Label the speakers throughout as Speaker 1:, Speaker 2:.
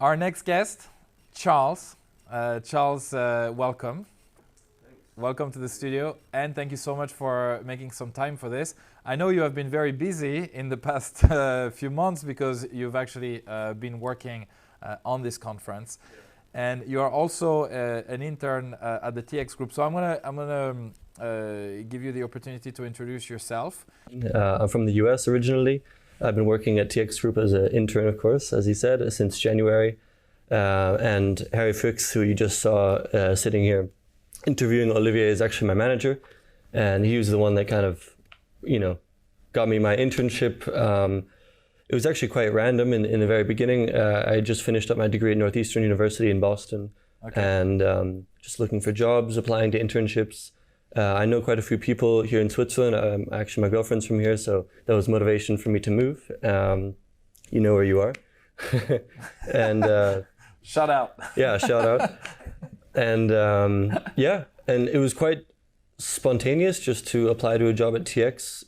Speaker 1: Our next guest, Charles. Charles, welcome.
Speaker 2: Thanks.
Speaker 1: Welcome to the studio, and thank you so much for making some time for this. I know you have been very busy in the past few months because you've actually been working on this conference, and you are also an intern at the TX Group. So I'm gonna give you the opportunity to introduce yourself.
Speaker 2: I'm from the US originally. I've been working at TX Group as an intern, of course, as he said, since January. And Harry Fuchs, who you just saw sitting here interviewing Olivier, is actually my manager. And he was the one that kind of, got me my internship. It was actually quite random in the very beginning. I just finished up my degree at Northeastern University in Boston.
Speaker 1: Okay.
Speaker 2: And just looking for jobs, applying to internships. I know quite a few people here in Switzerland. Actually, my girlfriend's from here, so that was motivation for me to move. You know where you are. And
Speaker 1: shout out.
Speaker 2: Yeah, shout out. And and it was quite spontaneous just to apply to a job at TX,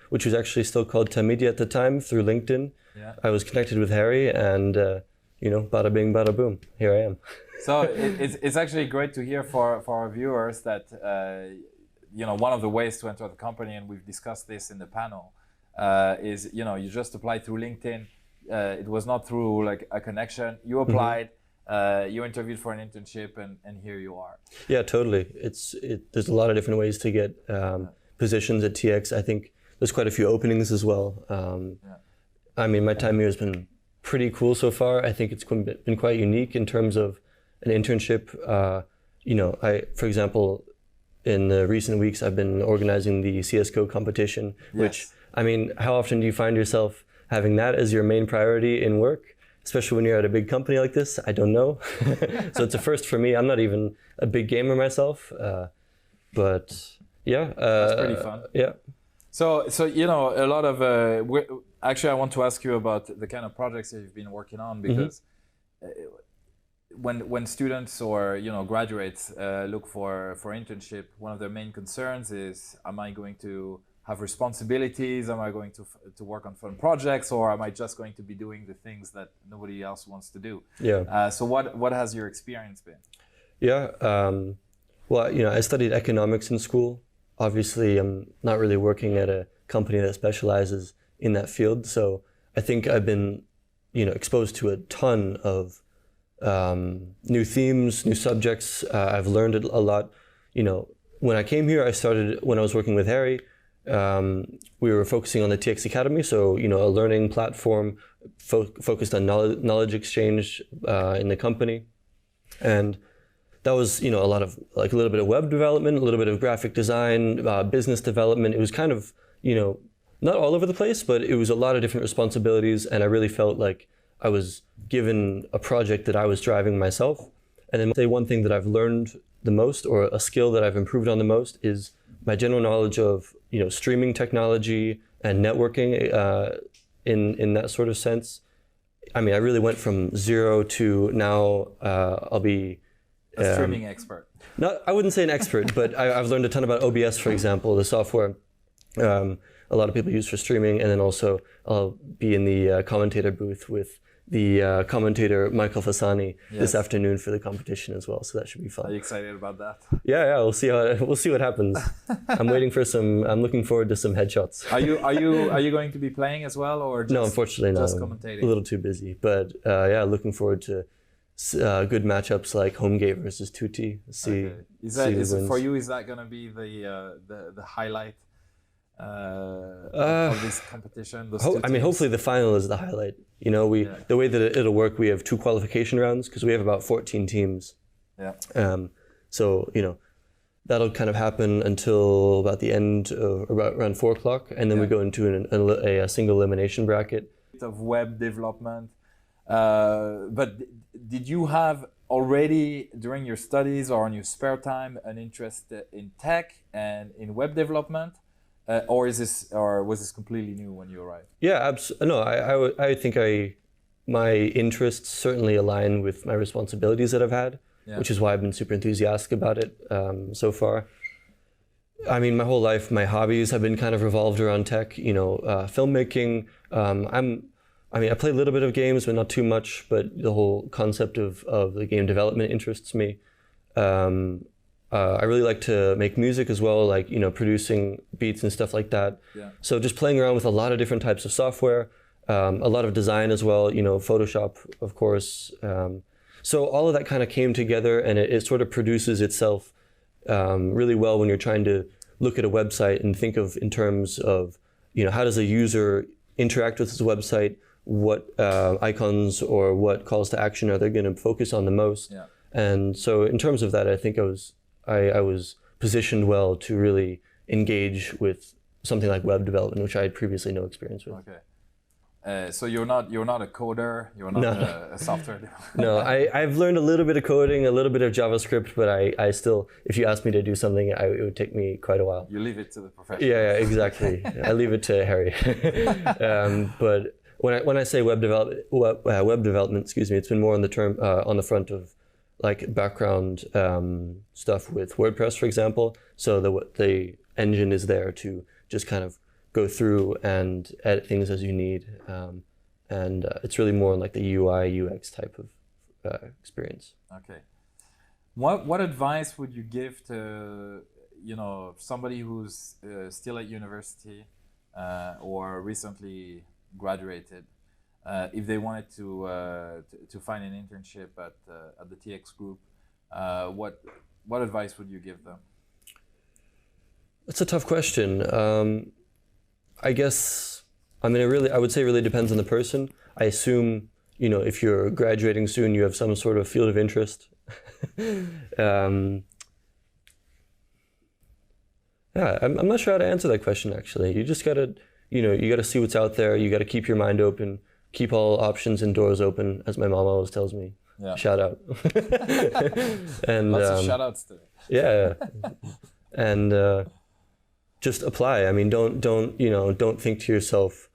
Speaker 2: which was actually still called Tamedia at the time, through LinkedIn.
Speaker 1: Yeah.
Speaker 2: I was connected with Harry, and bada bing, bada boom, here I am.
Speaker 1: So it's actually great to hear for our viewers that one of the ways to enter the company, and we've discussed this in the panel, is you just apply through LinkedIn. It was not through like a connection. You applied, you interviewed for an internship, and here you are.
Speaker 2: Yeah, totally. There's a lot of different ways to get positions at TX. I think there's quite a few openings as well. I mean, my time here has been pretty cool so far. I think it's been quite unique in terms of an internship. For example, in the recent weeks, I've been organizing the CSGO competition, which, I mean, how often do you find yourself having that as your main priority in work, especially when you're at a big company like this? I don't know. So it's a first for me. I'm not even a big gamer myself, but yeah.
Speaker 1: That's pretty fun.
Speaker 2: Yeah.
Speaker 1: So a lot of, actually I want to ask you about the kind of projects that you've been working on, because when students or graduates look for internship, one of their main concerns is, am I going to have responsibilities? Am I going to work on fun projects, or am I just going to be doing the things that nobody else wants to do?
Speaker 2: Yeah.
Speaker 1: So what has your experience been?
Speaker 2: Yeah. Well, I studied economics in school. Obviously, I'm not really working at a company that specializes in that field. So I think I've been, exposed to a ton of new themes, new subjects. I've learned a lot. When I came here, when I was working with Harry, we were focusing on the TX Academy, so a learning platform focused on knowledge exchange in the company, and that was a lot of a little bit of web development, a little bit of graphic design, business development. It was kind of not all over the place, but it was a lot of different responsibilities, and I really felt like I was given a project that I was driving myself. And then say one thing that I've learned the most, or a skill that I've improved on the most, is my general knowledge of streaming technology and networking in that sort of sense. I mean, I really went from zero to now I'll be
Speaker 1: a streaming expert.
Speaker 2: I wouldn't say an expert, but I've learned a ton about OBS, for example, the software a lot of people use for streaming. And then also I'll be in the commentator booth with the commentator Michael Fasani this afternoon for the competition as well. So that should be fun.
Speaker 1: Are you excited about that?
Speaker 2: Yeah, we'll see what happens. I'm looking forward to some headshots.
Speaker 1: Are you going to be playing as well, or just,
Speaker 2: no? Unfortunately, not.
Speaker 1: Just commentating.
Speaker 2: A little too busy, but looking forward to good matchups like Homegate versus Tutti.
Speaker 1: For you? Is that going to be the highlight of this competition?
Speaker 2: Hopefully the final is the highlight. The way that it'll work, we have 2 qualification rounds because we have about 14 teams.
Speaker 1: Yeah.
Speaker 2: So that'll kind of happen until about the end of around 4 o'clock, and then we go into a single elimination bracket.
Speaker 1: Of web development, but did you have already during your studies or in your spare time an interest in tech and in web development? Or was this completely new when you arrived? Yeah,
Speaker 2: absolutely. No, I think my interests certainly align with my responsibilities that I've had, which is why I've been super enthusiastic about it so far. I mean, my whole life, my hobbies have been kind of revolved around tech. Filmmaking. I'm I mean, I play a little bit of games, but not too much. But the whole concept of the game development interests me. I really like to make music as well, like, producing beats and stuff like that.
Speaker 1: Yeah.
Speaker 2: So just playing around with a lot of different types of software, a lot of design as well, Photoshop, of course. So all of that kind of came together, and it sort of produces itself really well when you're trying to look at a website and think of in terms of, how does a user interact with this website? What icons or what calls to action are they going to focus on the most?
Speaker 1: Yeah.
Speaker 2: And so in terms of that, I think I was positioned well to really engage with something like web development, which I had previously no experience with.
Speaker 1: Okay. So you're not a coder, you're not a software developer.
Speaker 2: No, I've learned a little bit of coding, a little bit of JavaScript, but I still, if you ask me to do something, it would take me quite a while.
Speaker 1: You leave it to the professionals.
Speaker 2: Yeah, exactly. I leave it to Harry. But when I say web development, excuse me, it's been more on the front of like background stuff with WordPress, for example. So the engine is there to just kind of go through and edit things as you need. And it's really more like the UI, UX type of experience.
Speaker 1: Okay. What advice would you give to, somebody who's still at university or recently graduated, if they wanted to find an internship at the TX group, what advice would you give them?
Speaker 2: That's a tough question. I guess, I would say it really depends on the person. I assume, if you're graduating soon, you have some sort of field of interest. Yeah, I'm not sure how to answer that question, actually. You just gotta, you gotta see what's out there. You gotta keep your mind open, keep all options and doors open, as my mom always tells me.
Speaker 1: Yeah.
Speaker 2: Shout out. And
Speaker 1: lots of shout outs today.
Speaker 2: Yeah. And just apply. I mean, don't think to yourself,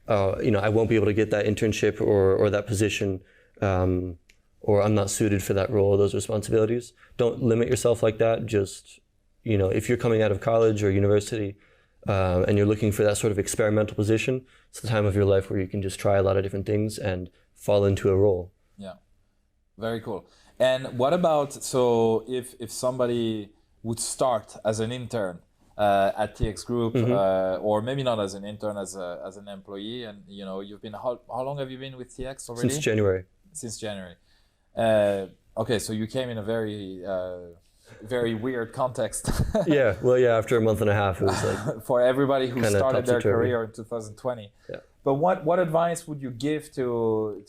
Speaker 2: I won't be able to get that internship or that position, or I'm not suited for that role or those responsibilities. Don't limit yourself like that. Just, if you're coming out of college or university, and you're looking for that sort of experimental position, it's the time of your life where you can just try a lot of different things and fall into a role.
Speaker 1: Yeah, very cool. And what about, so if somebody would start as an intern at TX Group, or maybe not as an intern, as an employee, and you've been, how long have you been with TX already?
Speaker 2: Since January.
Speaker 1: Since January. Okay, so you came in a very weird context. Yeah,
Speaker 2: after a month and a half, it was like
Speaker 1: for everybody who started their career in 2020.
Speaker 2: Yeah.
Speaker 1: But what advice would you give to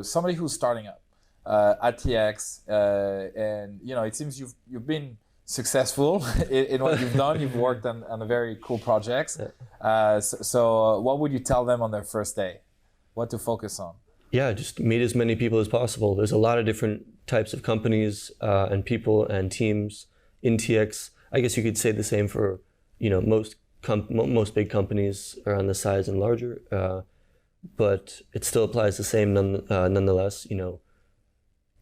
Speaker 1: somebody who's starting up at TX? And it seems you've been successful in what you've done. You've worked on a very cool projects. Yeah. So what would you tell them on their first day? What to focus on?
Speaker 2: Yeah, just meet as many people as possible. There's a lot of different types of companies and people and teams in TX. I guess you could say the same for, most big companies around this size and larger, but it still applies the same nonetheless.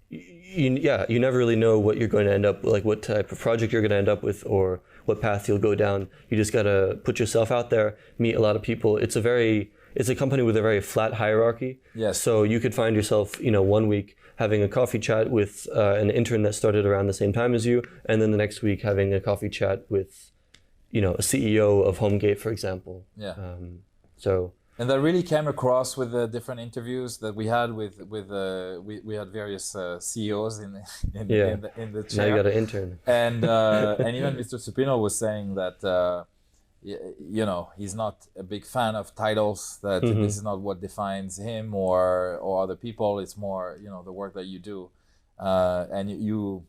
Speaker 2: You never really know what you're going to end up, like what type of project you're going to end up with or what path you'll go down. You just got to put yourself out there, meet a lot of people. It's a company with a very flat hierarchy.
Speaker 1: Yes.
Speaker 2: So you could find yourself, 1 week having a coffee chat with an intern that started around the same time as you, and then the next week having a coffee chat with, a CEO of HomeGate, for example. Yeah.
Speaker 1: And that really came across with the different interviews that we had with we had various CEOs in the chair.
Speaker 2: Now you got an intern.
Speaker 1: And even Mr. Supino was saying that he's not a big fan of titles. That this is not what defines him or other people. It's more the work that you do, and you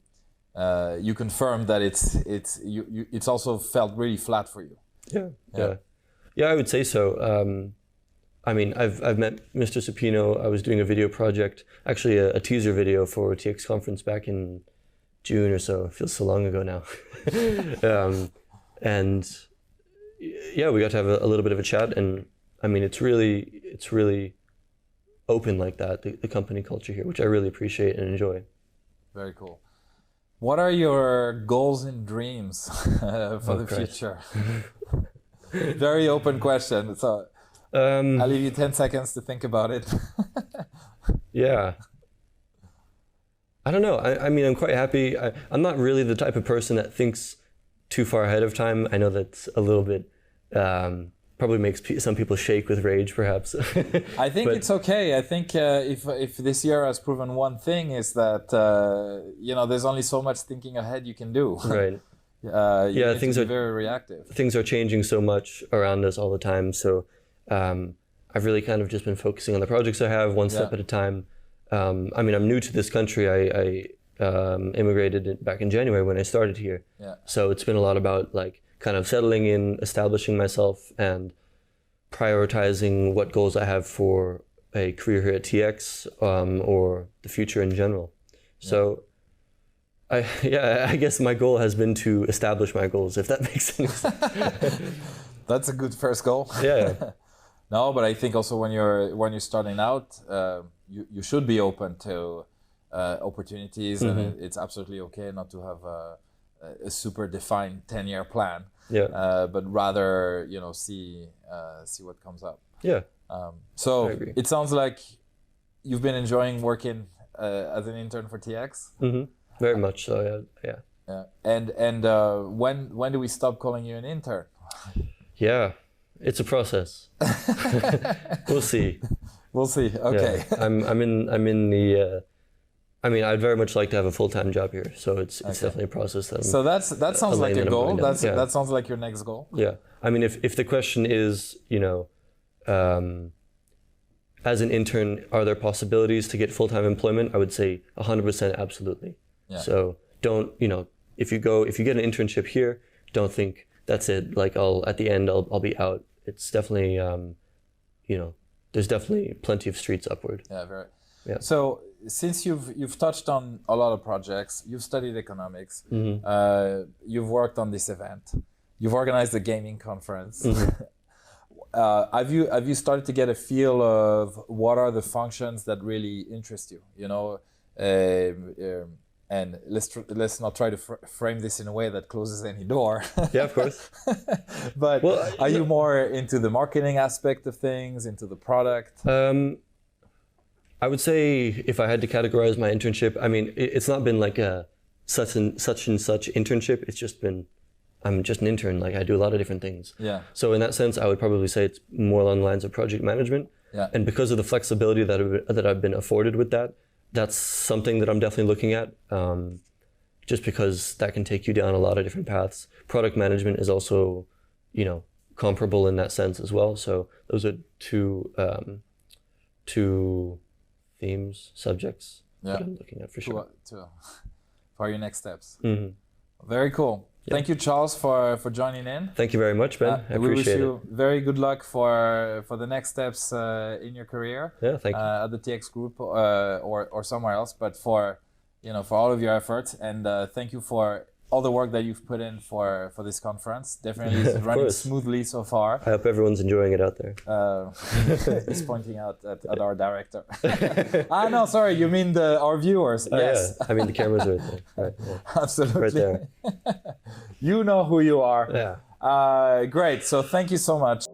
Speaker 1: confirmed that it's also felt really flat for you.
Speaker 2: Yeah, I would say so. I've met Mr. Supino. I was doing a video project, actually a teaser video for TX conference back in June or so. It feels so long ago now. And yeah, we got to have a little bit of a chat, and it's really open like that, the company culture here, which I really appreciate and enjoy.
Speaker 1: Very cool. What are your goals and dreams for the future? Very open question. So I'll leave you 10 seconds to think about it.
Speaker 2: Yeah. I don't know. I mean, I'm quite happy. I'm not really the type of person that thinks too far ahead of time. I know that's a little bit, probably makes some people shake with rage, perhaps.
Speaker 1: I think it's okay. I think if this year has proven one thing is that, there's only so much thinking ahead you can do.
Speaker 2: Right.
Speaker 1: Yeah, things are very reactive.
Speaker 2: Things are changing so much around us all the time. So I've really kind of just been focusing on the projects I have, one step at a time. I mean, I'm new to this country. I immigrated back in January when I started here.
Speaker 1: Yeah.
Speaker 2: So it's been a lot about like kind of settling in, establishing myself, and prioritizing what goals I have for a career here at TX or the future in general. Yeah. So I guess my goal has been to establish my goals, if that makes sense.
Speaker 1: That's a good first goal.
Speaker 2: Yeah.
Speaker 1: No, but I think also when you're starting out, you should be open to opportunities, and it's absolutely okay not to have a super defined 10-year plan.
Speaker 2: Yeah.
Speaker 1: But rather, see what comes up.
Speaker 2: Yeah.
Speaker 1: So it sounds like you've been enjoying working as an intern for TX.
Speaker 2: Mm-hmm. Very much so. Yeah.
Speaker 1: Yeah. And when do we stop calling you an intern?
Speaker 2: Yeah, it's a process. We'll see.
Speaker 1: We'll see. Okay.
Speaker 2: Yeah. I'm in the. I mean, I'd very much like to have a full-time job here, so it's definitely a process.
Speaker 1: So that sounds like a goal. That sounds like your next goal.
Speaker 2: Yeah. I mean, if the question is, as an intern, are there possibilities to get full-time employment? I would say 100% absolutely. Yeah. So don't, if you get an internship here, don't think that's it. Like at the end I'll be out. It's definitely, there's definitely plenty of streets upward.
Speaker 1: Yeah, very. Yeah. So since you've touched on a lot of projects, you've studied economics, you've worked on this event, you've organized a gaming conference. Have you started to get a feel of what are the functions that really interest you? And let's not try to frame this in a way that closes any door.
Speaker 2: Yeah, of course.
Speaker 1: But are you more into the marketing aspect of things, into the product?
Speaker 2: I would say if I had to categorize my internship, I mean, it's not been like a such and such internship. It's just been, I'm just an intern. Like I do a lot of different things.
Speaker 1: Yeah.
Speaker 2: So in that sense, I would probably say it's more along the lines of project management.
Speaker 1: Yeah.
Speaker 2: And because of the flexibility that I've been afforded with that, that's something that I'm definitely looking at. Just because that can take you down a lot of different paths. Product management is also, comparable in that sense as well. So those are two subjects that I'm looking at for sure.
Speaker 1: For your next steps.
Speaker 2: Mm-hmm.
Speaker 1: Very cool. Yeah. Thank you, Charles, for joining in.
Speaker 2: Thank you very much, Ben. I appreciate it.
Speaker 1: We wish you very good luck for the next steps in your career.
Speaker 2: Yeah, thank you.
Speaker 1: At the TX Group or somewhere else, but for all of your efforts, and thank you for all the work that you've put in for this conference. Definitely it's running smoothly so far.
Speaker 2: I hope everyone's enjoying it out there.
Speaker 1: He's pointing out at our director. No, sorry, you mean our viewers. Yes.
Speaker 2: Yeah. I mean the cameras are right there. Right, yeah.
Speaker 1: Absolutely.
Speaker 2: Right there.
Speaker 1: You know who you are.
Speaker 2: Yeah.
Speaker 1: Great. So thank you so much.